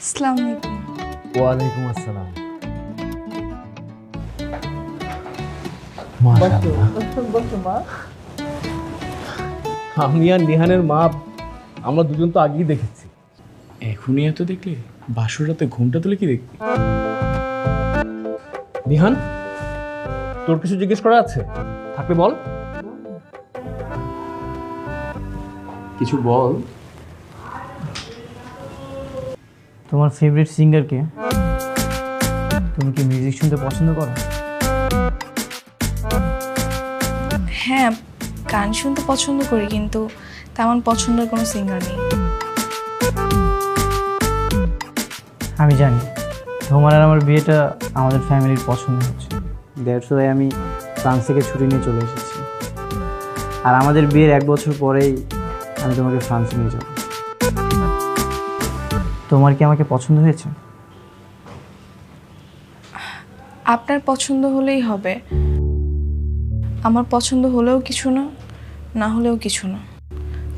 আসসালামু আলাইকুম। ওয়ালাইকুম আসসালাম। মাশাআল্লাহ। আমি আর নিহানের মা আমরা দুজন তো আগেই দেখেছি। এখনই এত দেখলে বাসর রাতে ঘুমটা তুলে কি দেখবি? নিহান, তোর কিছু জিজ্ঞেস করা আছে? থাকলে বল। কিছু বল। তোমার ফেভারিট সিঙ্গার কে? তুমি কি মিউজিক শুনতে পছন্দ করো? হ্যাঁ, গান শুনতে পছন্দ করি, কিন্তু তেমন পছন্দের কোনো সিঙ্গার নেই। আমি জানি তোমার আর আমার বিয়েটা আমাদের ফ্যামিলির পছন্দ হচ্ছে, দ্যাটস ওয়াই আমি ফ্রান্স থেকে ছুটি নিয়ে চলে এসেছি। আর আমাদের বিয়ের 1 বছর পরেই আমি তোমাকে ফ্রান্সে নিয়ে যাব। তোমার কি আমাকে পছন্দ হয়েছে? আপনার পছন্দ হলেই হবে। আমার পছন্দ হলেও কিছু না, না হলেও কিছু না,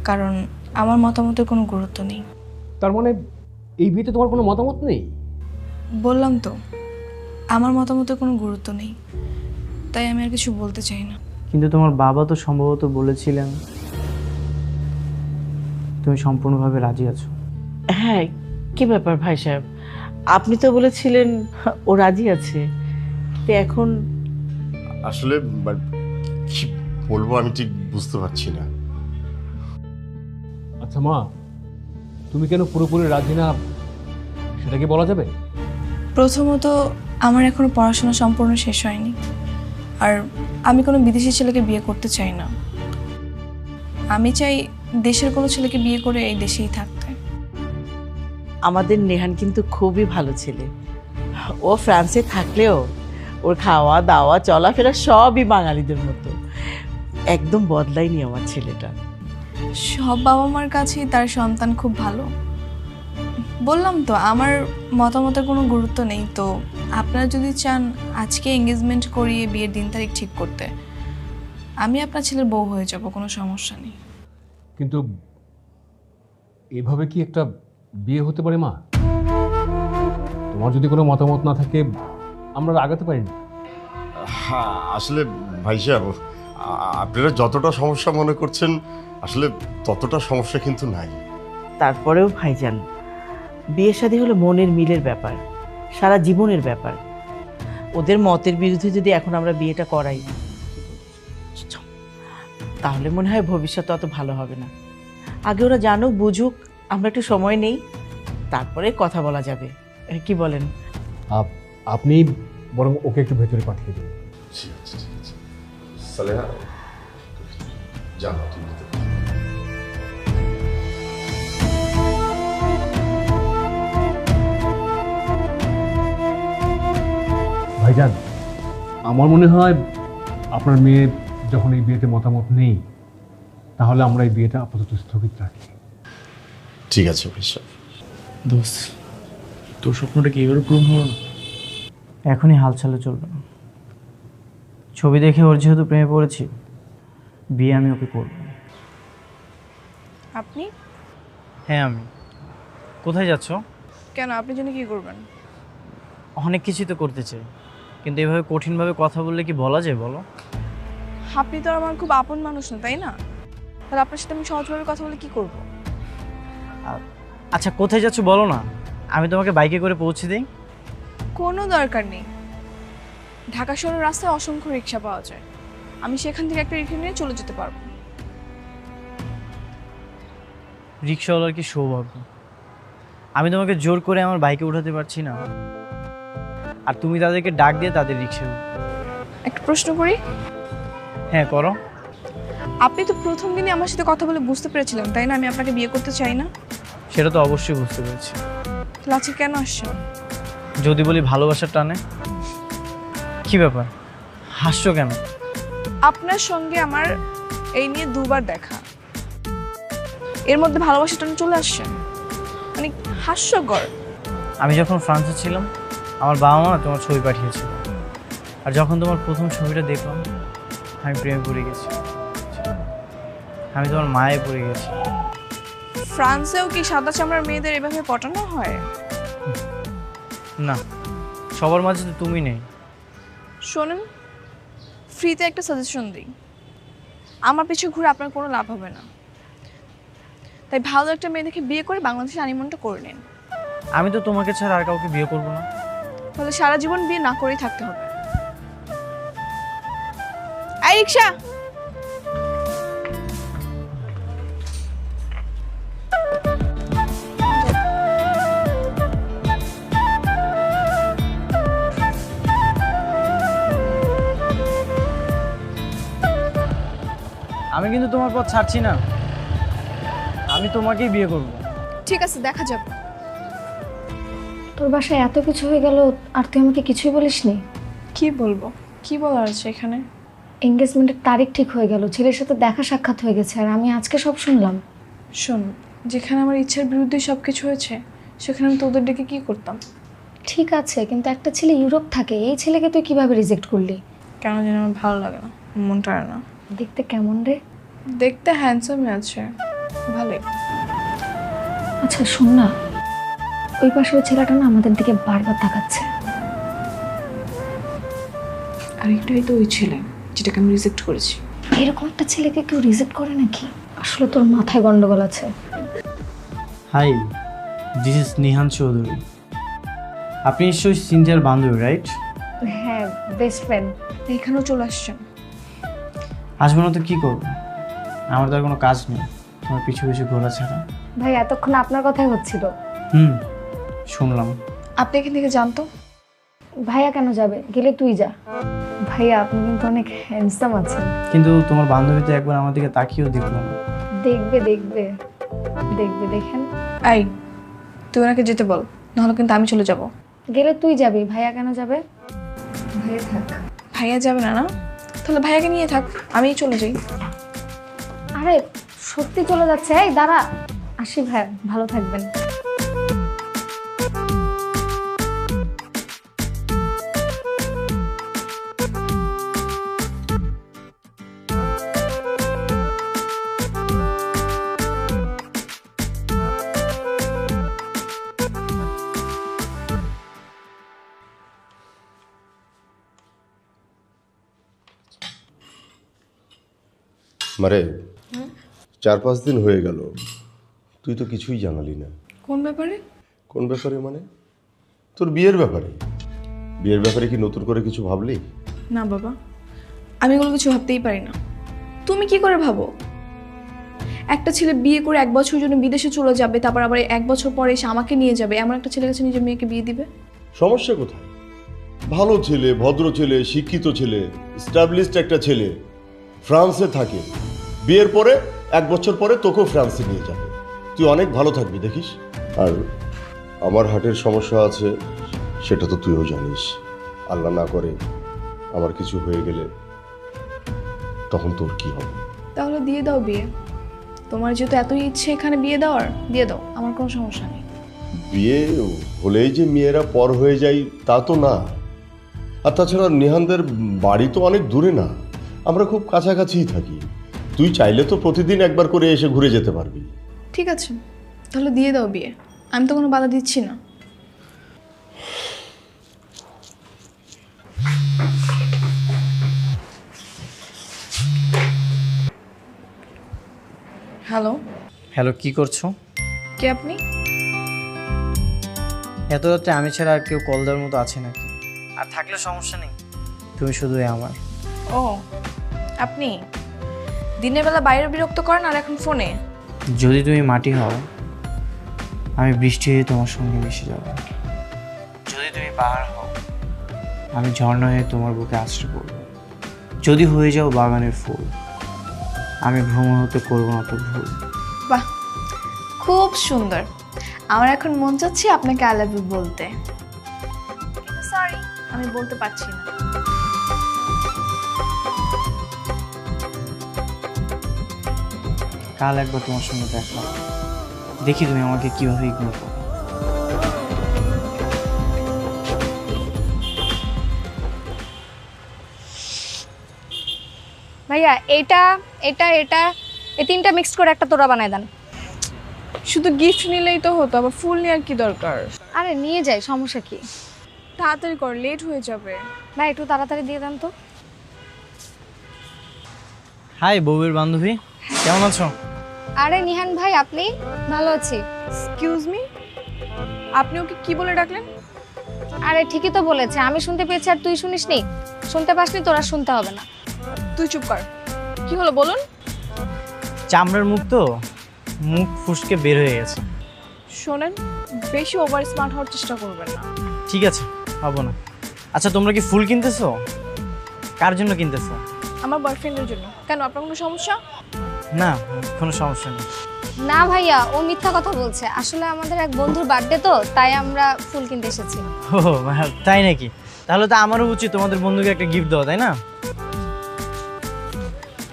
কারণ আমার মতামতের কোনো গুরুত্ব নেই। তার মানে এই বিয়েতে তোমার কোনো মতামত নেই? বললাম তো, আমার মতামতের কোনো গুরুত্ব নেই, তাই আমি আর কিছু বলতে চাই না। কিন্তু তোমার বাবা তো সম্ভবত বলেছিলেন তুমি সম্পূর্ণভাবে রাজি আছো। হ্যাঁ, কি ব্যাপার ভাই সাহেব, আপনি তো বলেছিলেন ও রাজি আছে, তো এখন আসলে কি বলবো আমি ঠিক বুঝতে পারছি না। আচ্ছা মা, তুমি কেন পুরোপুরি রাজি না সেটা কি বলা যাবে? প্রথমত, আমার এখনো পড়াশোনা সম্পূর্ণ শেষ হয়নি, আর আমি কোনো বিদেশি ছেলেকে বিয়ে করতে চাই না। আমি চাই দেশের কোনো ছেলেকে বিয়ে করে এই দেশেই থাকতে। আমাদের নেহান কিন্তু খুবই ভালো ছেলে। ও ফ্রান্সে থাকলেও ওর খাওয়া দাওয়া চলাফেরা সবই বাঙালিদের মতো, একদম বদলায়নি আমার ছেলেটা। সব বাবা মার কাছেই তার সন্তান খুব ভালো। বললাম তো, আমার মতামতের কোনো গুরুত্ব নেই। তো আপনারা যদি চান আজকে এঙ্গেজমেন্ট করিয়ে বিয়ের দিন তারিখ ঠিক করতে, আমি আপনার ছেলের বউ হয়ে যাব, কোনো সমস্যা নেই। কিন্তু এভাবে কি একটা বিয়ে হতে পারে মা? তোমার যদি কোনো মতামত না থাকে আমরা আগাতে পারি না। হ্যাঁ, আসলে ভাই সাহেব, আপনারা যতটা সমস্যা মনে করছেন আসলে ততটা সমস্যা কিন্তু নাই। তারপরেও ভাইজান, বিয়ে শাদী হলো মনের মিলের ব্যাপার, সারা জীবনের ব্যাপার। ওদের মতের বিরুদ্ধে যদি এখন আমরা বিয়েটা করাই, তাহলে মনে হয় ভবিষ্যৎ অত ভালো হবে না। আগে ওরা জানুক বুঝুক, আমরা একটু সময় নেই, তারপরে কথা বলা যাবে। কি বলেন? আপনি বরং ওকে একটু ভেতরে পাঠিয়ে দিন। ঠিক আছে, ঠিক আছে। সালেহা, জানো তুমি ভাইজান, আমার মনে হয় আপনার মেয়ে যখন এই বিয়েতে মতামত নেই, তাহলে আমরা এই বিয়েটা আপাতত স্থগিত রাখি। ঠিক আছে ভাই সাহেব। দোস্ত, তোর স্বপ্নটা কি এবারে পূরণ হলো না? এখনই হালচালে চলবে না। ছবি দেখে ওর যেহেতু প্রেমে পড়েছি, বিয়ে আমি ওকে করব। আপনি? হ্যাঁ আমি। কোথায় যাচ্ছ? কেন, আপনি জন্য কি করবেন? অনেক কিছুই তো করতে চাই, কিন্তু এভাবে কঠিনভাবে কথা বললে কি বলা যায় বলো? আপনি তো আমার খুব আপন মানুষ না, তাই না? তাহলে আপনার সাথে আমি সহজভাবে কথা বলে কি করব? আচ্ছা কোথায় যাচ্ছ বলো না, আমি তোমাকে বাইকে করে পৌঁছে দিই। কোনো দরকার নেই। ঢাকা শহরের রাস্তায় অসংখ্য রিক্সা পাওয়া যায়, আমি সেখান থেকে একটা রিক্সা নিয়ে চলে যেতে পারবো। রিক্সাওয়ালার কি সৌভাগ্য, আমি তোমাকে জোর করে আমার বাইকে উঠাতে পারছি না, আর তুমি তাদেরকে ডাক দিয়ে তাদের রিক্সায় উঠবে। একটা প্রশ্ন করি। হ্যাঁ করো। আপনি তো প্রথম দিনই আমার সাথে কথা বলে বুঝতে পেরেছিলেন, তাই না, আমি আপনাকে বিয়ে করতে চাই না? সেটা তো অবশ্যই বুঝতে পেরেছি। তাহলে আজকে কেন আসছেন? যদি বলি ভালোবাসার টানে। কি ব্যাপার, হাসছো কেন? আপনার সঙ্গে আমার এই নিয়ে 2বার দেখা, এর মধ্যে ভালোবাসাটা চলে আসছেন, মানে হাস্যকর। আমি যখন ফ্রান্সে ছিলাম, আমার বাবা মা তোমার ছবি পাঠিয়েছিল, আর যখন তোমার প্রথম ছবিটা দেখলাম আমি প্রেমে পড়ে গেছি, আমি তোমার মায়ে পড়ে গেছি। ফ্রান্সেও কি সাদা চামড়ার মেয়েদের এভাবে পটানো হয়? না, সবার মাঝে তো তুমি নেই। শোনেন, ফ্রিতে একটা সাজেশন দিই, আমার পিছু ঘুরে আপনার কোনো লাভ হবে না, তাই ভালো একটা মেয়ে দেখে বিয়ে করে বাংলাদেশে হানিমুনটা করে নিন। আমি তো তোমাকে ছাড়া আর কাউকে বিয়ে করবো না। তাহলে সারা জীবন বিয়ে না করেই থাকতে হবে। এই রিক্সা, আমি কিন্তু তোমার পথ ছাড়ছি না, আমি তোমাকেই বিয়ে করব। ঠিক আছে, দেখা যাবে। তোর বাসায় এত কিছু হয়ে গেল আর তুই আমাকে কিছুই বলিসনি? কি বলবো, কি বলার আছে এখানে? এঙ্গেজমেন্টের তারিখ ঠিক হয়ে গেল, ছেলের সাথে দেখা সাক্ষাৎ হয়ে গেছে, আর আমি আজকে সব শুনলাম। শোন, যেখানে আমার ইচ্ছার বিরুদ্ধে সব কিছু হয়েছে সেখানে আমি তোদের ডেকে কি করতাম? ঠিক আছে, কিন্তু একটা ছেলে ইউরোপ থাকে, এই ছেলেকে তুই কিভাবে রিজেক্ট করলি? কেন জানি আমার ভালো লাগে না, মনটা আর না। দেখতে কেমন রে? দেখতে হ্যান্ডসামই আছে, ভালোই। আচ্ছা শোন না, ওই পাশে ওই ছেলেটা না আমাদের দিকে বারবার তাকাচ্ছে। আর এটাই তো ওই ছেলে যেটাকে আমি রিজেক্ট করেছি। এরকম একটা ছেলেকে কেউ রিজেক্ট করে নাকি? আসলে তোর মাথায় গন্ডগোল আছে। Hi, this is Nihan Chowdhury. আপনি নিশ্চয়ই সিনথিয়ার বান্ধবী, রাইট? হ্যাঁ, বেস্ট ফ্রেন্ড। এখানেও চলে আসছেন? আসবো না তো কী করবো, আমার তো আর কোনো কাজ নেই তোমার পিছু পিছু ঘোরা ছাড়া। ভাই এতক্ষণ আপনার কথাই হচ্ছিল। শুনলাম। আপনি এখান থেকে জানতো? ভাইয়া কেন যাবে, গেলে তুই যা। ভাইয়া আপনি কিন্তু অনেক হ্যান্ডসাম আছেন। কিন্তু তোমার বান্ধবী তো একবার আমার দিকে তাকিয়েও দেখলো না। দেখবে দেখবে দেখবে, দেখেন। এই, তুই ওনাকে যেতে বল, নাহলে কিন্তু আমি চলে যাব। গেলে তুই যাবি, ভাইয়া কেন যাবে? ভাইয়া থাক। ভাইয়া যাবে না? না, তাহলে ভাইয়াকে নিয়ে থাক, আমিই চলে যাই। আরে সত্যি চলে যাচ্ছে? এই দাঁড়া, আসি ভাইয়া, ভালো থাকবেন। মারে 4-5 দিন হয়ে গেল, তুই তো কিছুই জানালি না। কোন ব্যাপারে? কোন ব্যাপারে মানে? তোর বিয়ের ব্যাপারে। বিয়ের ব্যাপারে কি নতুন করে কিছু ভাবলি? না বাবা, আমি এগুলো কিছু ভাবতেই পারি না। তুমি কি করে ভাবো? একটা ছেলে বিয়ে করে 1 বছরের জন্য বিদেশে চলে যাবে, তারপর আবার 1 বছর পরে এসে আমাকে নিয়ে যাবে, এমন একটা ছেলের কাছে নিজের মেয়েকে বিয়ে দিবে? সমস্যা কোথায়? ভালো ছেলে, ভদ্র ছেলে, শিক্ষিত ছেলে, এস্টাবলিশড একটা ছেলে, ফ্রান্সে থাকে। বিয়ের পরে 1 বছর পরে তোকেও ফ্রান্সে নিয়ে যাবে, তুই অনেক ভালো থাকবি দেখিস। আর আমার হার্টের সমস্যা আছে, সেটা তো তুইও জানিস। আল্লাহ না করে আমার কিছু হয়ে গেলে তখন তোর কি হবে? তাহলে দিয়ে দাও বিয়ে। তোমার যেহেতু এতই ইচ্ছে এখানে বিয়ে দেওয়ার, দিয়ে দাও, আমার কোনো সমস্যা নেই। বিয়ে হলেই যে মেয়েরা পর হয়ে যায় তা তো না। আর তাছাড়া নিহানদের বাড়ি তো অনেক দূরে না, আমরা খুব কাছাকাছিই থাকি। তুই চাইলে তো প্রতিদিন একবার করে এসে ঘুরে যেতে পারবি। ঠিক আছে, তাহলে দিয়ে দাও বিয়ে, আমি তো কোনো বাধা দিচ্ছি না। হ্যালো। হ্যালো, কি করছো? কে আপনি? এত রাতে আমি ছাড়া আর কেউ কল দেওয়ার মতো আছে নাকি? আর থাকলে সমস্যা নেই, তুমি শুধুই আমার। ও, আপনি দিনের বেলা বাইরে বিরক্ত করেন আর এখন ফোনে? যদি তুমি মাটি হও, আমি বৃষ্টি হয়ে তোমার সঙ্গে মিশে যাব। যদি তুমি পাহাড় হও, আমি ঝর্ণা হয়ে তোমার বুকে আশ্রয় পড়ব। যদি হয়ে যাও বাগানের ফুল, আমি ভ্রমণ হতে করবো না তো ভুল। বাহ, খুব সুন্দর। আমার এখন মন চাচ্ছে আপনাকে আই লাভ ইউ বলতে, সরি আমি বলতে পারছি না। কাল একবার তোমার সঙ্গে দেখা, দেখি তুমি আমাকে কিভাবে ইগনোর করো। ভাইয়া এটা এটা এটা এই তিনটা মিক্স করে একটা তোড়া বানায় দেন। শুধু গিফট নিলেই তো হতো, আবার ফুল নেওয়ার কি দরকার? আরে নিয়ে যাই, সমস্যা কি? তাড়াতাড়ি কর, লেট হয়ে যাবে। ভাই একটু তাড়াতাড়ি দিয়ে দেন তো। হাই বউয়ের বান্ধবী, কেমন আছো? আরে নিহান ভাই, আপনি? ভালো আছি। এক্সকিউজ মি, আপনি ওকে কি বলে ডাকলেন? আরে ঠিকই তো বলেছে, আমি শুনতে পেয়েছি আর তুই শুনিসনি? শুনতে পাসনি, তোরা শুনতে হবে না। তুই চুপ কর। কি হলো বলুন? চামড়ার মুখ তো, মুখ ফুসকে বের হয়ে গেছে। শোনেন, বেশি ওভার স্মার্ট হওয়ার চেষ্টা করবেন না। ঠিক আছে, হবো না। আচ্ছা তোমরা কি ফুল কিনতেছো? কার জন্য কিনতেছো? আমার বয়ফ্রেন্ডের জন্য। কেন, আপনার কোনো সমস্যা? না, কোনো সমস্যা নেই। না ভাইয়া, ও মিথ্যা কথা বলছে। আসলে আমাদের এক বন্ধুর বার্থডে তো, তাই আমরা ফুল কিনতে এসেছি। ও তাই নাকি? তাহলে তো আমারও উচিত তোমাদের বন্ধুকে একটা গিফট দেওয়া, তাই না?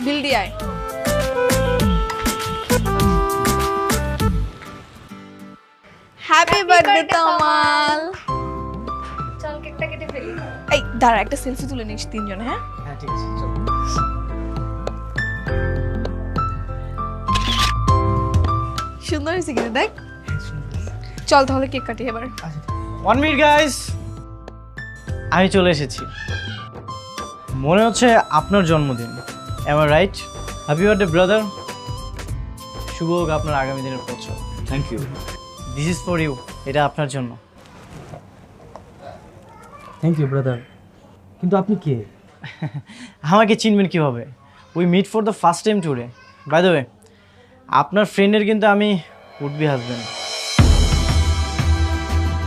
বিল দিয়ে আয়। হ্যাপি বার্থডে তমাল। চল কেকটা কেটে ফেলি। এই দাঁড়া, একটা সেলফি তুলে নিস তিনজনে। হ্যাঁ হ্যাঁ ঠিক আছে, চলো। সুন্দর হয়েছে কিন্তু, দেখ। চল তাহলে কেক কাটি এবার। 1 মিনিট গাইস, আমি চলে এসেছি। মনে হচ্ছে আপনার জন্মদিন, am I right? Happy birthday brother. শুভ হোক আপনার আগামী দিনের বছর। Thank you. This is for you, এটা আপনার জন্য। থ্যাংক ইউ ব্রাদার, কিন্তু আপনি কে? আমাকে চিনবেন কীভাবে? We meet for the first time today. By the way, আপনার ফ্রেন্ডের কিন্তু আমি উড বি হাজবেন্ড।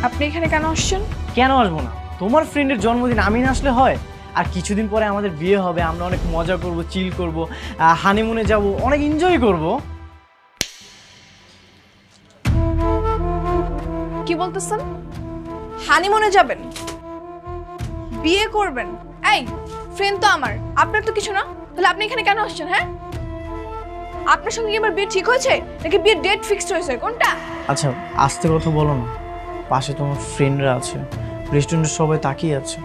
আপনি এখানে কেন আসছেন? কেন আসবো না? তোমার ফ্রেন্ডের জন্মদিন আমি না আসলে হয়? আর কিছুদিন পরে আমাদের বিয়ে হবে, আমরা অনেক মজা করব, চিল করব, হানিমুনে যাব, অনেক এনজয় করব। কি বলতেছেন? হানিমুনে যাবেন, বিয়ে করবেন? এই ফ্রেন্ড তো আমার, আপনার তো কিছু না। তাহলে আপনি এখানে কেন আসছেন? হ্যাঁ, আপনার সঙ্গে কি আমার বিয়ে ঠিক হয়েছে নাকি বিয়ের ডেট ফিক্সড হয়েছে, কোনটা? আচ্ছা আস্তে কথা বলো না, পাশে তোমার ফ্রেন্ডরা আছে, রেস্টুরেন্টে সবাই তাকিয়ে আছে।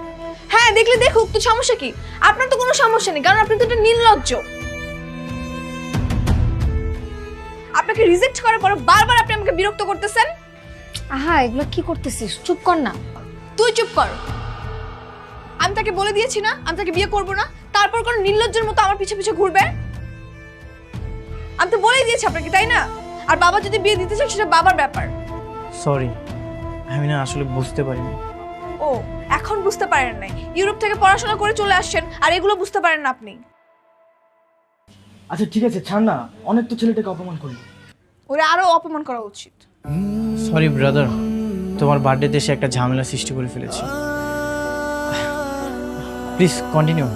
হ্যাঁ দেখলে দেখুক, তো সমস্যা কি? আপনার তো কোনো সমস্যা নেই, কারণ আপনি তো একটা নির্লজ্জ। আপনাকে রিজেক্ট করার পর বারবার আপনি আমাকে বিরক্ত করতেছেন। আহা, এগুলো কি করতেছিস? চুপ কর না। তুই চুপ কর। আমি তাকে বলে দিয়েছি না আমি তাকে বিয়ে করব না, তারপর কোন নির্লজ্জের মতো আমার পিছে পিছে ঘুরবে? আমি তো বলেই দিয়েছি আপনাকে, তাই না? আর বাবা যদি বিয়ে দিতে চায় সেটা বাবার ব্যাপার। সরি, আমি না আসলে বুঝতে পারিনি। ও, এখন বুঝতে পারেন নাই? ইউরোপ থেকে পড়াশোনা করে চলে আসছেন আর এগুলো বুঝতে পারেন না আপনি? আচ্ছা ঠিক আছে, ছাড় না, অনেক তো ছেলেটাকে অপমান করলি। ওরা আরো অপমান করা উচিত। সরি ব্রাদার, তোমার বার্থডেতে এসে একটা ঝামেলা সৃষ্টি করে ফেলেছি। Please continue,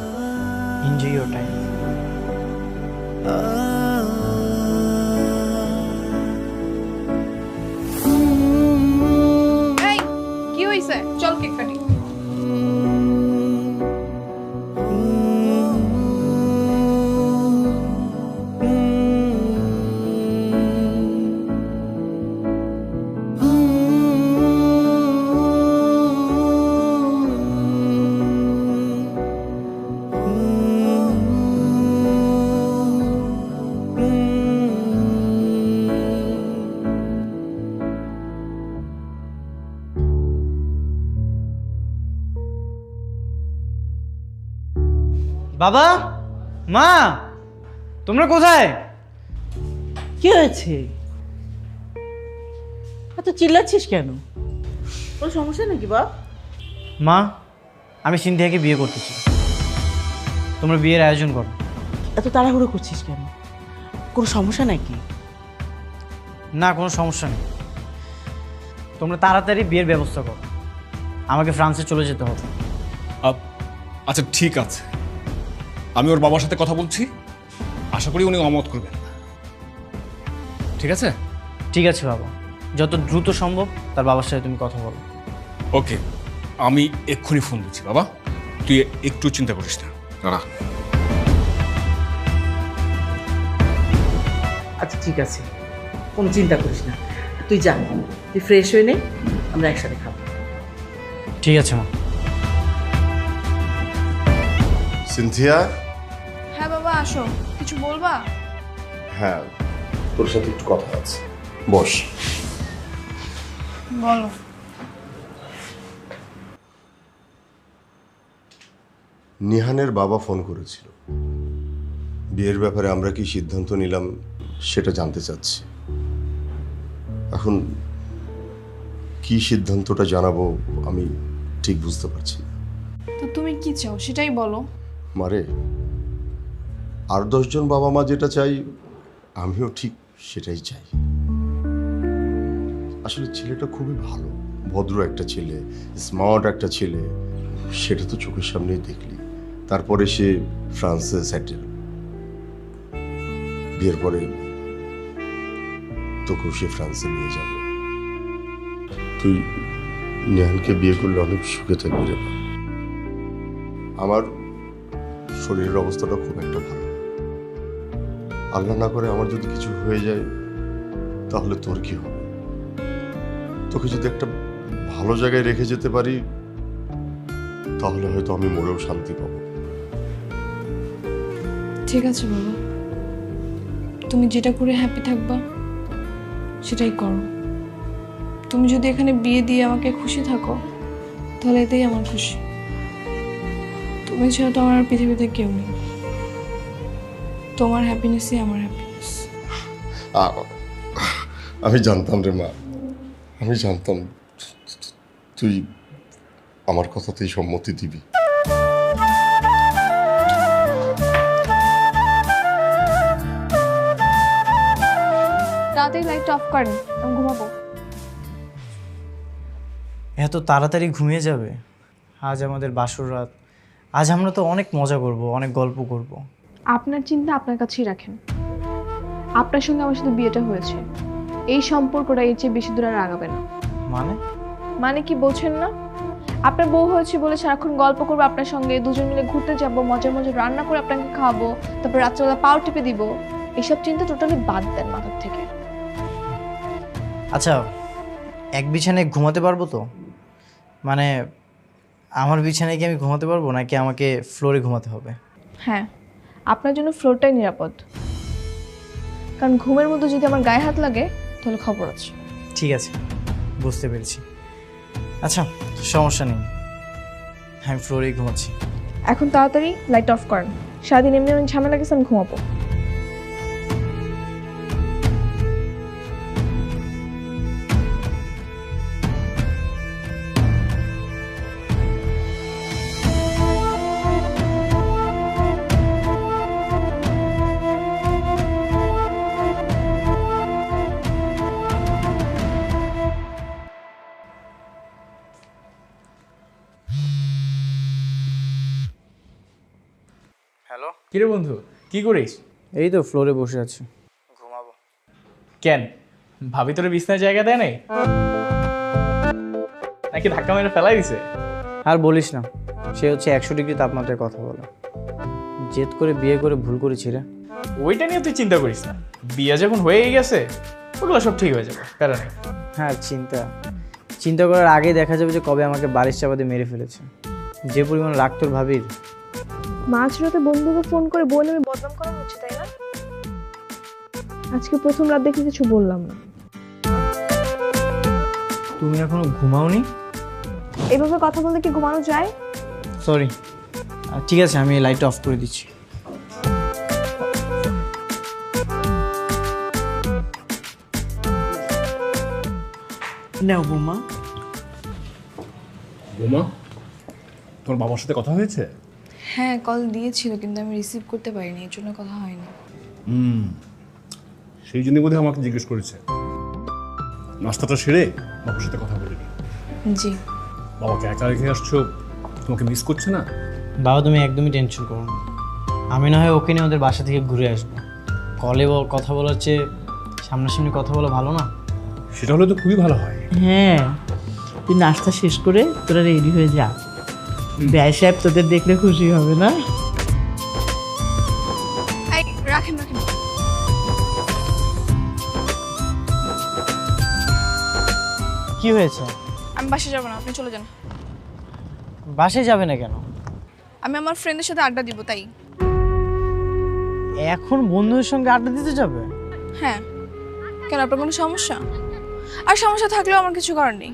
enjoy your time. এই কি হইছে? চল কেক কাটি। বাবা, মা, তোমরা কোথায়? কি হয়েছে? এত চিল্লাচ্ছিস কেন? কোনো সমস্যা নাকি বাপ? মা, আমি সিনথিয়াকে বিয়ে করতেছি, তোমরা বিয়ের আয়োজন করো। এত তাড়াহুড়ো করছিস কেন? কোনো সমস্যা নাকি? না, কোনো সমস্যা নেই, তোমরা তাড়াতাড়ি বিয়ের ব্যবস্থা করো, আমাকে ফ্রান্সে চলে যেতে হবে। আচ্ছা ঠিক আছে, আমি ওর বাবার সাথে কথা বলছি, আশা করি উনি অমত করবেন। ঠিক আছে? ঠিক আছে বাবা, যত দ্রুত সম্ভব তার বাবার সাথে তুমি কথা বলো। ওকে, আমি এক্ষুনি ফোন দিচ্ছি। বাবা তুই একটু চিন্তা করিস না, দাঁড়া। আচ্ছা ঠিক আছে, কোনো চিন্তা করিস না, তুই যা, তুই ফ্রেশ হয়ে নে, আমরা একসাথে খাবো। ঠিক আছে মা। সিনথিয়া, হ্যাঁ বাবা আসো, কিছু বলবা? হ্যাঁ তোর সাথে একটু কথা আছে। বস। বলো। নিহানের বাবা ফোন করেছিল, বিয়ের ব্যাপারে আমরা কি সিদ্ধান্ত নিলাম সেটা জানতে চাচ্ছি। এখন কি সিদ্ধান্তটা জানাবো আমি ঠিক বুঝতে পারছি না। তো তুমি কি চাও সেটাই বলো। মারে, আর 10 জন বাবা মা যেটা চাই আমিও ঠিক সেটাই চাই। আসলে ছেলেটা খুবই ভালো, ভদ্র একটা ছেলে, স্মার্ট একটা ছেলে, সেটা তো চোখের সামনেই দেখলি। তারপরে সে ফ্রান্সে সেটেল, বিয়ের পরে তোকেও সে ফ্রান্সে নিয়ে যাবে। তুই নেহানকে বিয়ে করলে অনেক সুখে থাকবি রে। আমার শরীরের অবস্থাটা খুব একটা ভালো না। আল্লাহ না করে আমার যদি কিছু হয়ে যায় তাহলে তোর কি হবে? তোকে যদি একটা ভালো জায়গায় রেখে যেতে পারি তাহলে হয়তো আমি মরেও শান্তি পাবো। ঠিক আছে বাবা, তুমি যেটা করে হ্যাপি থাকবা সেটাই করো। তুমি যদি এখানে বিয়ে দিয়ে আমাকে খুশি থাকো তাহলে এতেই আমার খুশি। তুমি ছাড়া তো আমার পৃথিবীতে কেউ নেই। তোমার হ্যাপিনেসই আমার হ্যাপিনেস। আমি জানতাম রে মা, আমি জানতাম তুই আমার কথাতেই সম্মতি দিবি। তাড়াতাড়ি লাইট অফ করেন, আমি ঘুমাবো। এত তাড়াতাড়ি ঘুমিয়ে যাবে? আজ আমাদের বাসর রাত, আজ আমরা তো অনেক মজা করব, অনেক গল্প করব। আপনার চিন্তা আপনার কাছেই রাখেন। আপনার সঙ্গে আমার সাথে বিয়েটা হয়েছে, এই সম্পর্কটা এর চেয়ে বেশি দূর আর আগাবে না। মানে কি বলছেন না? আপনার বউ হয়েছে বলে সারাক্ষণ গল্প করবো আপনার সঙ্গে, দুজন মিলে ঘুরতে যাব, মজার মজার রান্না করে আপনাকে খাওয়াবো, তারপর রাত্রেবেলা পাও টিপে দিব, এইসব চিন্তা টোটালি বাদ দেন মাথার থেকে। আচ্ছা, এক বিছানায় ঘুমাতে পারবো তো? মানে আমার বিছানায় কি আমি ঘুমাতে পারবো, নাকি আমাকে ফ্লোরে ঘুমাতে হবে? হ্যাঁ, আপনার জন্য ফ্লোরটাই নিরাপদ, কারণ ঘুমের মধ্যে যদি আমার গায়ে হাত লাগে তাহলে খবর আছে। ঠিক আছে, বুঝতে পেরেছি। আচ্ছা, সমস্যা নেই, আমি ফ্লোরেই ঘুমাচ্ছি। এখন তাড়াতাড়ি লাইট অফ করেন, সারাদিন এমনি অনেক ঝামেলা গেছে, আমি ঘুমাবো। হ্যালো, কিরে বন্ধু, কি করিস? এই তো ফ্লোরে বসে আছি, ঘুমাবো। কেন, ভাবি তোর বিছনায় জায়গা দেয় নাই নাকি ধাক্কা মেরে ফেলাই দিছে? আর বলিস না, সে হচ্ছে 100 ডিগ্রি তাপমাত্রায় কথা বলে। জেদ করে বিয়ে করে ভুল করেছি রে। ওইটা নিয়ে তুই চিন্তা করিস না, বিয়ে যখন হয়েই গেছে ওগুলো সব ঠিক হয়ে যাবে, প্যারা নেই। হ্যাঁ, চিন্তা করার আগেই দেখা যাবে যে কবে আমাকে বারিশ চাপাতে মেরে ফেলেছে। যে পরিমাণ রাগ তোর ভাবির। মাঝরাতে বন্ধুকে ফোন করে বই নামে বদনাম করা হচ্ছে, তাই না? আজকে প্রথম রাত দেখে কিছু বললাম না। তুমি এখনো ঘুমাওনি? এইভাবে কথা বলতে কি ঘুমানো যায়? সরি, ঠিক আছে, আমি লাইটটা অফ করে দিচ্ছি। নাও বৌমা। বোমা, তোমার বাবার সাথে কথা হয়েছে? হ্যাঁ, কল দিয়েছিল কিন্তু আমি রিসিভ করতে পারিনি, এর জন্য কথা হয়নি। সেই জন্য বোধহয় আমাকে জিজ্ঞেস করেছে। নাস্তাটা সেরে বাবার সাথে কথা বলিনি। জি। বাবাকে একা রেখে আসছো, তোমাকে মিস করছে না? বাবা, তুমি একদমই টেনশন করো না। আমি না হয় ওকে নিয়ে ওদের বাসা থেকে ঘুরে আসবো। কলে কথা বলার চেয়ে সামনাসামনি কথা বলা ভালো না? সেটা হলে তো খুবই ভালো হয়। হ্যাঁ, তুই নাস্তা শেষ করে তোরা রেডি হয়ে যা, ব্যয় সাহেব তোদের দেখলে খুশি হবে না? রাখেন। কি হয়েছে? আমি বাসে যাবো না, আপনি চলে যান। বাসে যাবে না কেন? আমি আমার ফ্রেন্ডের সাথে আড্ডা দিব, তাই। এখন বন্ধুদের সঙ্গে আড্ডা দিতে যাবে? হ্যাঁ। কেন, আপনার কোনো সমস্যা? আর সমস্যা থাকলেও আমার কিছু করার নেই।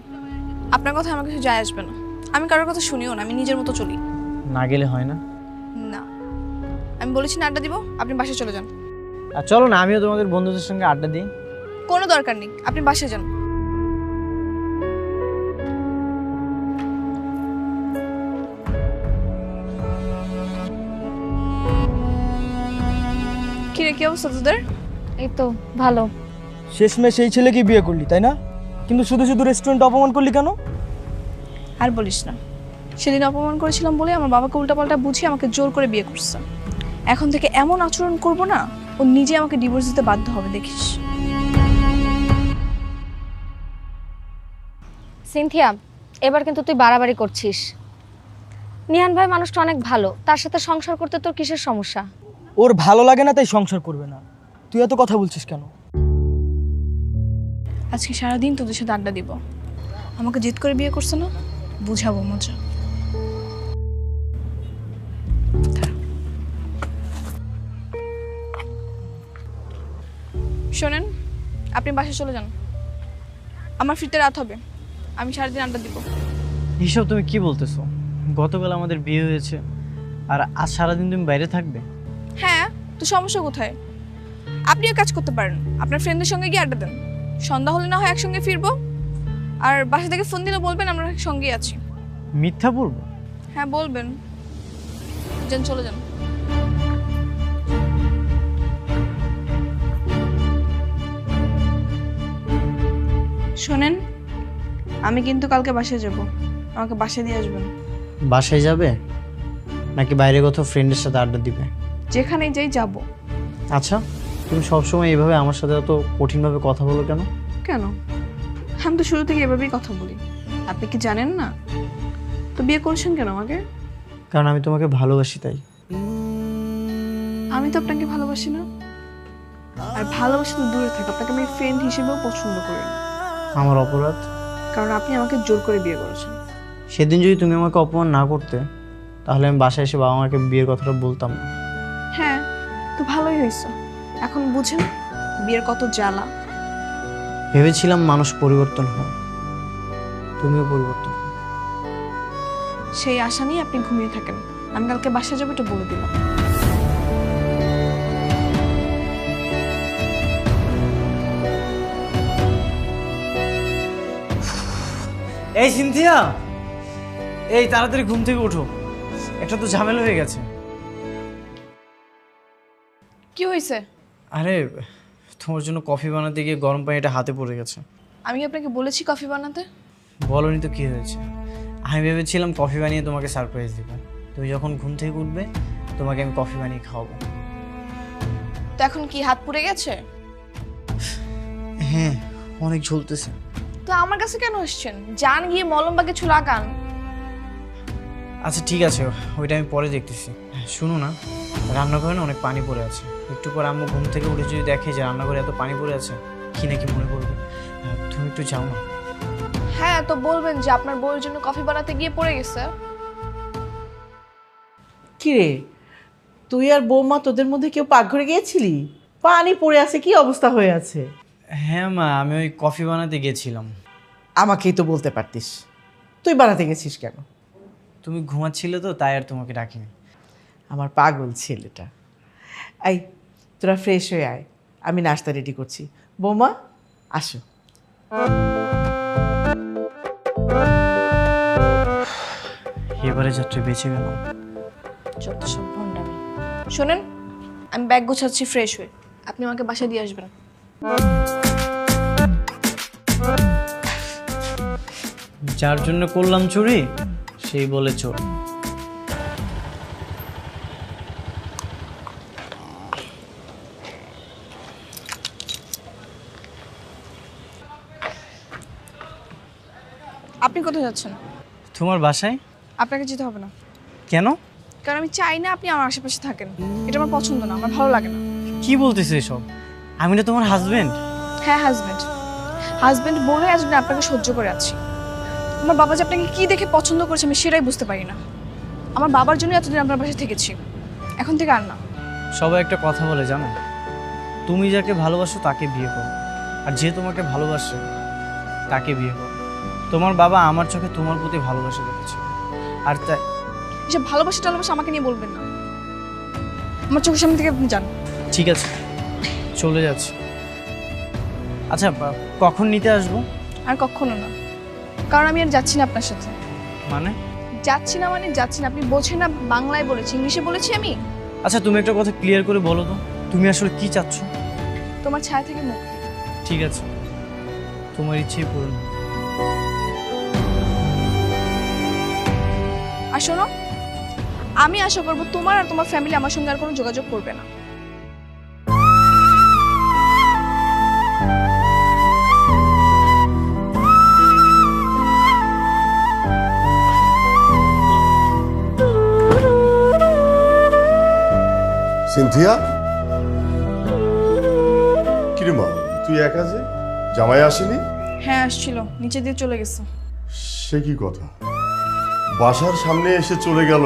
আপনার কথা আমার কিছু যায় আসবে না। আমি কারোর কথা শুনিও না, আমি নিজের মতো চলি। না গেলে হয় না? না, আমি বলেছি না আড্ডা দিব, আপনি বাসায় চলে যান। আর চলো না, আমিও তোমাদের বন্ধুদের সঙ্গে আড্ডা দিই। কোনো দরকার নেই, আপনি বাসায় যান। কিরে, কি অবস্থা তোদের? এই তো ভালো। শেষমেশ সেই ছেলেকে বিয়ে করলি তাই না? কিন্তু শুধু শুধু রেস্টুরেন্ট অপমান করলি কেন? আর বলিস না, সেদিন অপমান করেছিলাম বলে আমার বাবাকে উল্টাপাল্টা বুঝিয়ে আমাকে জোর করে বিয়ে করছে। এখন থেকে এমন আচরণ করব না, ও নিজে আমাকে ডিভোর্স দিতে বাধ্য হবে, দেখিস। সিনথিয়া, এবার কিন্তু তুই বাড়াবাড়ি করছিস। নিহান ভাই মানুষটা অনেক ভালো, তার সাথে সংসার করতে তোর কিসের সমস্যা? ওর ভালো লাগে না তাই সংসার করবে না। তুই এত কথা বলছিস কেন? আজকে সারাদিন তোদের সাথে আড্ডা দিব। আমাকে জেদ করে বিয়ে করছে না, বুঝাবো মজা। শোনেন, আপনি বাসায় চলে যান। আমার ফিরতে রাত হবে, আমি সারাদিন আড্ডা দিব। এইসব তুমি কি বলতেছো? গতকাল আমাদের বিয়ে হয়েছে আর আজ সারাদিন তুমি বাইরে থাকবে? হ্যাঁ, তো সমস্যা কোথায়? আপনিও কাজ করতে পারেন, আপনার ফ্রেন্ডদের সঙ্গে গিয়ে আড্ডা দেন। সন্ধ্যা হলে না হয় একসঙ্গে ফিরবো। আর বাসা থেকে ফোন দিলে বলবেন আমরা সঙ্গেই আছি। মিথ্যা বলবো? হ্যাঁ বলবেন। যান, চলে যান। শোনেন, আমি কিন্তু কালকে বাসায় যাব, আমাকে বাসায় দিয়ে আসবেন। বাসায় যাবে নাকি বাইরে কোথাও ফ্রেন্ডের সাথে আড্ডা দিবে? যেখানে যাই যাব। আচ্ছা, তুমি সবসময় এইভাবে আমার সাথে এত কঠিনভাবে কথা বলো কেন? কেন, আমি তো শুরু থেকে এভাবেই কথা বলি, আপনি কি জানেন না? তো বিয়ে করছেন কেন আমাকে? কারণ আমি তোমাকে ভালোবাসি তাই। আমি তো আপনাকে ভালোবাসি না। আর ভালোবাসা তো দূরে থাকে, আপনাকে আমি ফ্রেন্ড হিসেবেও পছন্দ করি না। আমার অপরাধ? কারণ আপনি আমাকে জোর করে বিয়ে করেছেন। সেদিন যদি তুমি আমাকে অপমান না করতে তাহলে আমি বাসায় এসে বাবা মাকে বিয়ের কথাটা বলতাম না। হ্যাঁ, তো ভালোই হয়েছে। এখন বুঝেন বিয়ের কত জ্বালা। ভেবেছিলাম মানুষ পরিবর্তন হয়, তুমিও পরিবর্তন। সেই আশা নিয়ে আপনি ঘুমিয়ে থাকেন। আমি কালকে বাসায় যাবো, এটা বলে দিলাম। এই সিনথিয়া, এই তাড়াতাড়ি ঘুম থেকে ওঠো, একটা তো ঝামেলা হয়ে গেছে। কি হয়েছে? আরে তোমার জন্য কফি বানাতে গিয়ে গরম পানিটা হাতে পড়ে গেছে। আমি আপনাকে বলেছি কফি বানাতে? বলনি তো কি হয়েছে? আমি ভেবেছিলাম কফি বানিয়ে তোমাকে সারপ্রাইজ দেবো। তুমি যখন ঘুম থেকে উঠবে তোমাকে আমি কফি বানিয়ে খাওয়াবো। তো এখন কি হাত পুড়ে গেছে? হ্যাঁ, অনেক ঝুলতেছে। তো আমার কাছে কেন আসছেন? যান গিয়ে মলম বা কিছু লাগান। আচ্ছা ঠিক আছে, ওইটা আমি পরে দেখতেছি। শুনো না, রান্নাঘরে না অনেক পানি পড়ে আছে। একটু পর আম্মু ঘুম থেকে উঠে যদি দেখে যে রান্নাঘরে এত পানি পড়ে আছে, কি নাকি মনে করবে। তুমি একটু যাও না। হ্যাঁ, তো বলবেন যে আপনার বউয়ের জন্য কফি বানাতে গিয়ে পড়ে গেছে। কিরে, তুই আর বৌমা তোদের মধ্যে কেউ পাকঘরে গিয়েছিলি? পানি পড়ে আছে, কি অবস্থা হয়ে আছে? হ্যাঁ মা, আমি ওই কফি বানাতে গেছিলাম। আমাকেই তো বলতে পারতিস, তুই বানাতে গেছিস কেন? তুমি ঘুমাচ্ছিলে তো তাই আর তোমাকে ডাকিনি। আমার পাগল ছেলেটা। এই তোরা ফ্রেশ হয়ে আয়, আমি নাস্তা রেডি করছি। বৌমা আসো। এবারে যাত্রা বেঁচে গেল। যত সব ভণ্ডামি। শোনেন, আমি ব্যাগ গোছাচ্ছি ফ্রেশ হয়ে, আপনি আমাকে বাসায় দিয়ে আসবেন। যার জন্য করলাম চুরি সেই বলে চোর। আপনি কোথায় যাচ্ছেন? তোমার বাসায়। আপনাকে যেতে হবে না। কেন? কারণ আমি চাই না আপনি আমার আশেপাশে থাকেন। এটা আমার পছন্দ না, আমার ভালো লাগে না। কি বলতেছো এসব? আমি না তোমার হাজবেন্ড। হ্যাঁ, হাজবেন্ড। হাজবেন্ড বলে আজকে আপনাকে সহ্য করে আছি। আমার বাবা যে আপনাকে কি দেখে পছন্দ করেছে আমি সেটাই বুঝতে পারি না। আমার বাবার জন্য এতদিন আপনার বাসায় থেকেছি, এখন থেকে আর না। সবাই একটা কথা বলে জানো, তুমি যাকে ভালোবাসো তাকে বিয়ে করো, আর যে তোমাকে ভালোবাসে তাকে বিয়ে করো। তোমার বাবা আমার চোখে তোমার প্রতি ভালোবাসা রেখেছে, আর তাই এসব ভালোবাসা টালোবাসা আমাকে নিয়ে বলবেন না, আমার চোখের সামনে থেকে আপনি যান। ঠিক আছে, চলে যাচ্ছি। আচ্ছা, কখন নিতে আসবো? আর কখনো না, কারণ আমি আর যাচ্ছি না আপনার সাথে। মানে? যাচ্ছি না মানে যাচ্ছি না, আপনি বোঝেন না? বাংলায় বলেছি, ইংলিশে বলেছি আমি? আচ্ছা, তুমি একটা কথা ক্লিয়ার করে বলো তো, তুমি আসলে কি চাচ্ছ? তোমার ছায়া থেকে মুক্তি। ঠিক আছে, তোমার ইচ্ছেই পূরণ হবে। আর শোনো, আমি আশা করবো তোমার আর তোমার ফ্যামিলি আমার সঙ্গে আর কোনো যোগাযোগ করবে না। সিনথিয়া, কিরে মা, তুই একা যে? জামাই আসেনি? হ্যাঁ আসছিল, নিচে দিয়ে চলে গেছে। সে কি কথা, বাসার সামনে এসে চলে গেল,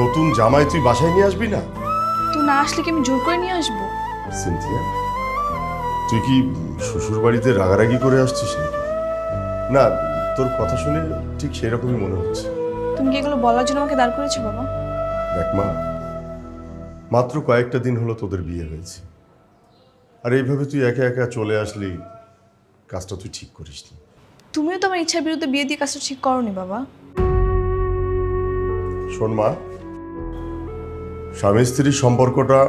নতুন জামাই তুই বাসায় নিয়ে আসবি না? তুই না আসলে কি আমি জোর করে নিয়ে আসবো? সিনথিয়া, তুই কি শ্বশুর বাড়িতে রাগারাগি করে আসছিস নাকি? না, তোর কথা শুনে ঠিক সেরকমই মনে হচ্ছে। তুমি কি এগুলো বলার জন্য আমাকে দাঁড় করেছো বাবা? দেখ মা, মাত্র কয়েকটা দিন হলো তোদের বিয়ে হয়েছে, আর এইভাবে তুই একা একা চলে আসলি, কাজটা তুই ঠিক করিসনি। তুমিও তো আমার ইচ্ছার বিরুদ্ধে বিয়ে দিয়ে কাজটা ঠিক করোনি বাবা। শোন মা, স্বামী স্ত্রীর সম্পর্কটা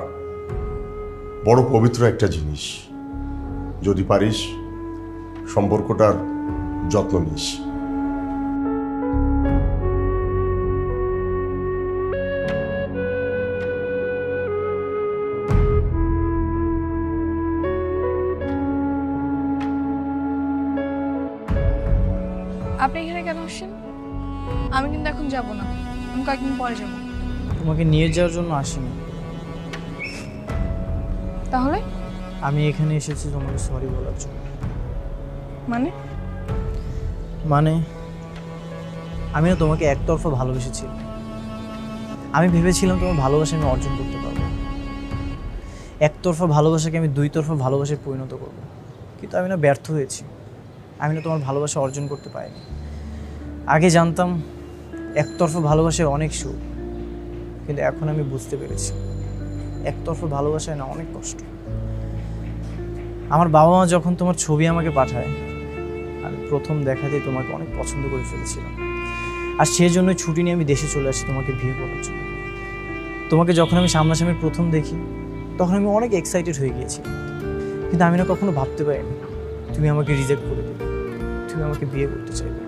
বড় পবিত্র একটা জিনিস। যদি পারিস সম্পর্কটার যত্ন নিস। আপনি এখানে কেন আসছেন? আমি কিন্তু এখন যাব না, আমি কয়েকদিন পরে যাব। তোমাকে নিয়ে যাওয়ার জন্য আসিনি, তাহলে? আমি এখানে এসেছি তোমাকে সরি বলার জন্য। মানে? মানে আমি না তোমাকে একতরফা ভালোবেসেছিলাম। আমি ভেবেছিলাম তোমার ভালোবাসা আমি অর্জন করতে পারবো, একতরফা ভালোবাসাকে আমি দুই তরফা ভালোবাসায় পরিণত করব, কিন্তু আমি না ব্যর্থ হয়েছি। আমি না তোমার ভালোবাসা অর্জন করতে পারিনি। আগে জানতাম একতরফা ভালোবাসায় অনেক সুখ, কিন্তু এখন আমি বুঝতে পেরেছি একতরফা ভালোবাসায় না অনেক কষ্ট। আমার বাবা মা যখন তোমার ছবি আমাকে পাঠায়, আমি প্রথম দেখাতেই তোমাকে অনেক পছন্দ করে ফেলেছিলাম, আর সেই জন্যই ছুটি নিয়ে আমি দেশে চলে আসি তোমাকে বিয়ে করার জন্য। তোমাকে যখন আমি সামনাসামনি প্রথম দেখি, তখন আমি অনেক এক্সাইটেড হয়ে গিয়েছি, কিন্তু আমি না কখনো ভাবতে পারিনি তুমি আমাকে রিজেক্ট করে দেবে, তুমি আমাকে বিয়ে করতে চাইবে।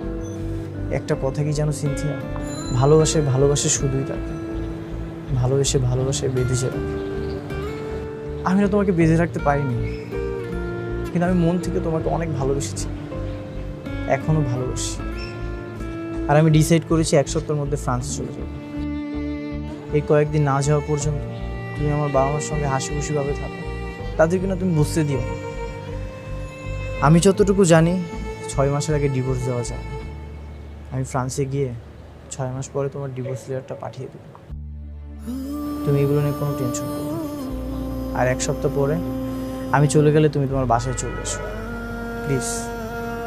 একটা কথা কি জানো সিনথিয়া, ভালোবাসে শুধুই তাকে, ভালোবাসে বেঁধেছে রাখে। আমি না তোমাকে বেঁধে রাখতে পারিনি, কিন্তু আমি মন থেকে তোমাকে অনেক ভালোবেসেছি, এখনো ভালোবাসি। আর আমি ডিসাইড করেছি এক সপ্তাহের মধ্যে ফ্রান্সে চলে যাব। এই কয়েকদিন না যাওয়া পর্যন্ত তুমি আমার বাবা মার সঙ্গে হাসি খুশিভাবে থাকো, তাদেরকে না তুমি বুঝতে দিও। আমি যতটুকু জানি 6 মাসের আগে ডিভোর্স দেওয়া যায়। আমি ফ্রান্সে গিয়ে 6 মাস পরে তোমার ডিভোর্স লেটারটা পাঠিয়ে দেবো। তুমি এগুলো নিয়ে কোনো টেনশন করো না। আর এক সপ্তাহ পরে আমি চলে গেলে তুমি তোমার বাসায় চলে এসো প্লিজ।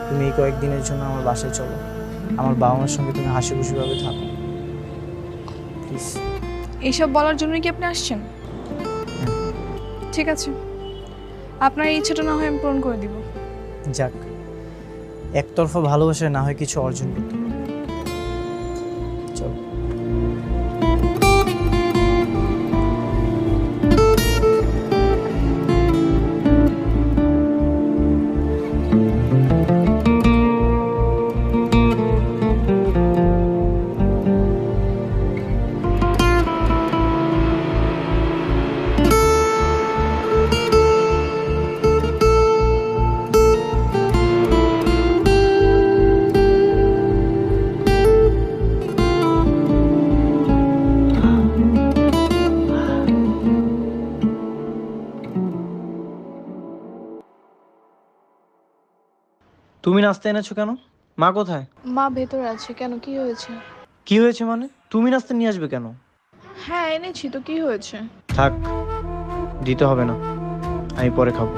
তুমি এই কয়েকদিনের জন্য আমার বাসায় চলো, আমার বাবা মার সঙ্গে তুমি হাসি খুশিভাবে থাকো প্লিজ। এইসব বলার জন্যই কি আপনি আসছেন? ঠিক আছে, আপনার এই ইচ্ছাটা না হয় আমি পূরণ করে দিব। যাক, একতরফা ভালোবাসায় না হয় কিছু অর্জন করতে পারবে। চলো। তুমি নাস্তা এনেছো কেন? মা কোথায়? মা ভেতরে আছে। কেন, কি হয়েছে? কি হয়েছে মানে? তুমি নাস্তা নিয়ে আসবে কেন? হ্যাঁ এনেছি তো, কি হয়েছে? থাক, দিতে হবে না, আমি পরে খাবো।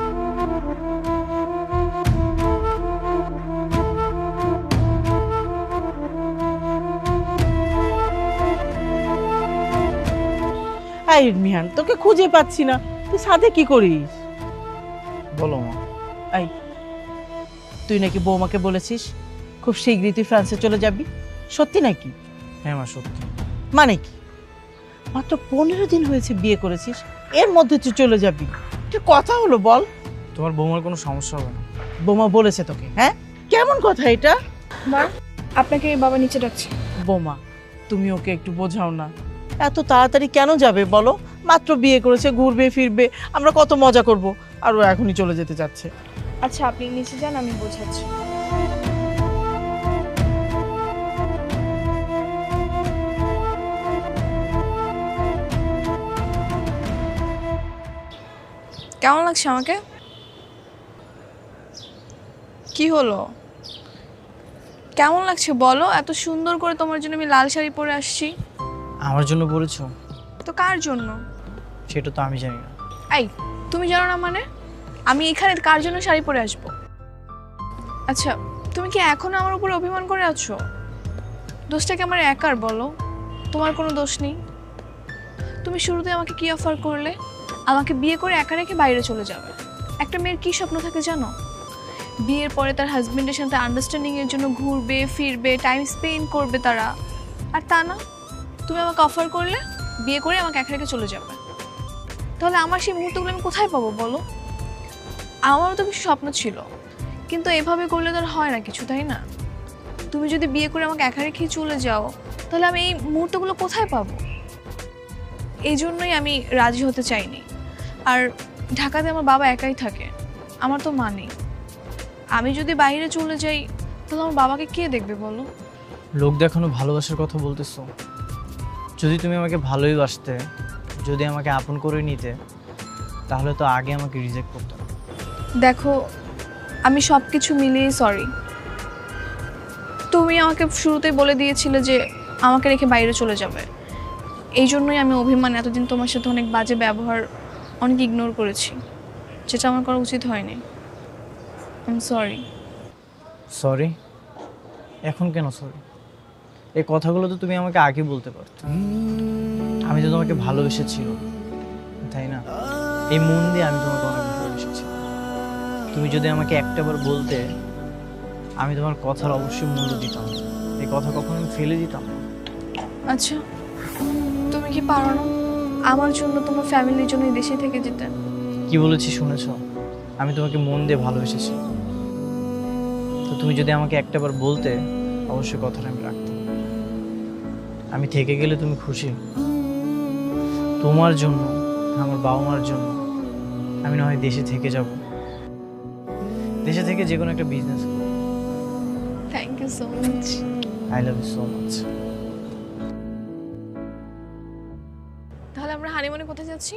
এই নিহান, তোকে খুঁজে পাচ্ছি না, তুই সাথে কি করিস? বলো মা। এই, তুই নাকি বৌমাকে বলেছিস খুব শীঘ্রই তুই ফ্রান্সে চলে যাবি, সত্যি নাকি? হ্যাঁ মা, সত্যি। মানে কি? মাত্র 15 দিন হয়েছে বিয়ে করেছিস, এর মধ্যে তুই চলে যাবি? তুই কথা হলো বল। তোমার বৌমার কোনো সমস্যা হবে না। বৌমা বলেছে তোকে? হ্যাঁ, কেমন কথা এটা? মা, আপনাকে বাবা নিচে ডাকছে। বৌমা, তুমি ওকে একটু বোঝাও না, এত তাড়াতাড়ি কেন যাবে বলো? মাত্র বিয়ে করেছে, ঘুরবে ফিরবে, আমরা কত মজা করব, আর ও এখনই চলে যেতে চাচ্ছে। আচ্ছা, আপনি নিচে যান, আমি বোঝাচ্ছি। কেমন লাগছে আমাকে? কি হলো, কেমন লাগছে বলো? এত সুন্দর করে তোমার জন্য আমি লাল শাড়ি পরে আসছি। আমার জন্য পড়েছো? তো কার জন্য সেটা তো আমি জানি না। এই, তুমি জানো না মানে? আমি এখানে কার জন্য শাড়ি পরে আসবো? আচ্ছা, তুমি কি এখনো আমার উপর অভিমান করে আছো? দোষটা কি আমার একার বলো? তোমার কোনো দোষ নেই। তুমি শুরুতে আমাকে কি অফার করলে? আমাকে বিয়ে করে একা রেখে বাইরে চলে যাবে। একটা মেয়ের কি স্বপ্ন থাকে জানো? বিয়ের পরে তার হাজবেন্ডের সাথে আন্ডারস্ট্যান্ডিং এর জন্য ঘুরবে ফিরবে, টাইম স্পেন্ড করবে তারা। আর তা না, তুমি আমাকে অফার করলে বিয়ে করে আমাকে একা রেখে চলে যাবে। তাহলে আমার সেই মুহূর্তগুলো আমি কোথায় পাবো বলো? আমারও তো কিছু স্বপ্ন ছিল, কিন্তু এভাবে করলে তো আর হয় না কিছু, তাই না? তুমি যদি বিয়ে করে আমাকে একা রেখে চলে যাও, তাহলে আমি এই মুহূর্তগুলো কোথায় পাবো? এই জন্যই আমি রাজি হতে চাইনি। আর ঢাকাতে আমার বাবা একাই থাকে, আমার তো মা নেই। আমি যদি বাইরে চলে যাই, তাহলে আমার বাবাকে কে দেখবে বলো? লোক দেখানো ভালোবাসার কথা বলতেছো? যদি তুমি আমাকে ভালোই বাসতে, যদি আমাকে আপন করে নিতে, তাহলে তো আগে আমাকে রিজেক্ট করতে। দেখো, আমি সব কিছু মিলিয়ে সরি। তুমি আমাকে শুরুতেই বলে দিয়েছিলে যে আমাকে রেখে বাইরে চলে যাবে। এই জন্যই আমি অভিমান এতদিন তোমার সাথে অনেক বাজে ব্যবহার, অনেক ইগনোর করেছি, যেটা আমার করা উচিত হয়নি। I am sorry. সরি? এখন কেন সরি? এই কথাগুলো তো তুমি আমাকে আগে বলতে পারতো। আমি তো তোমাকে ভালোবেসেছিল, তাই না? এই মন দিয়ে আমি তোমাকে অনেক ভালোবেসেছি। তুমি যদি আমাকে একটাবার বলতে, আমি তোমার কথার অবশ্যই মূল্য দিতাম। এই কথা কখনো আমি ফেলে দিতাম না। আচ্ছা, তুমি কি পারো না আমার জন্য তোমার ফ্যামিলির জন্য এই দেশে থেকে যেতে? কি বলেছি শুনেছো? আমি তোমাকে মন দিয়ে ভালোবেসেছি। তো তুমি যদি আমাকে একটাবার বলতে, অবশ্যই কথাটা আমি রাখতাম। আমি থেকে গেলে তুমি খুশি? তোমার জন্য, আমার বাবা মার জন্য আমি না হয় দেশে থেকে যাব, দেশে থেকে যে কোনো একটা বিজনেস করব। Thank you so much. I love you so much. তাহলে আমরা হানিমুনে কোথায় যাচ্ছি?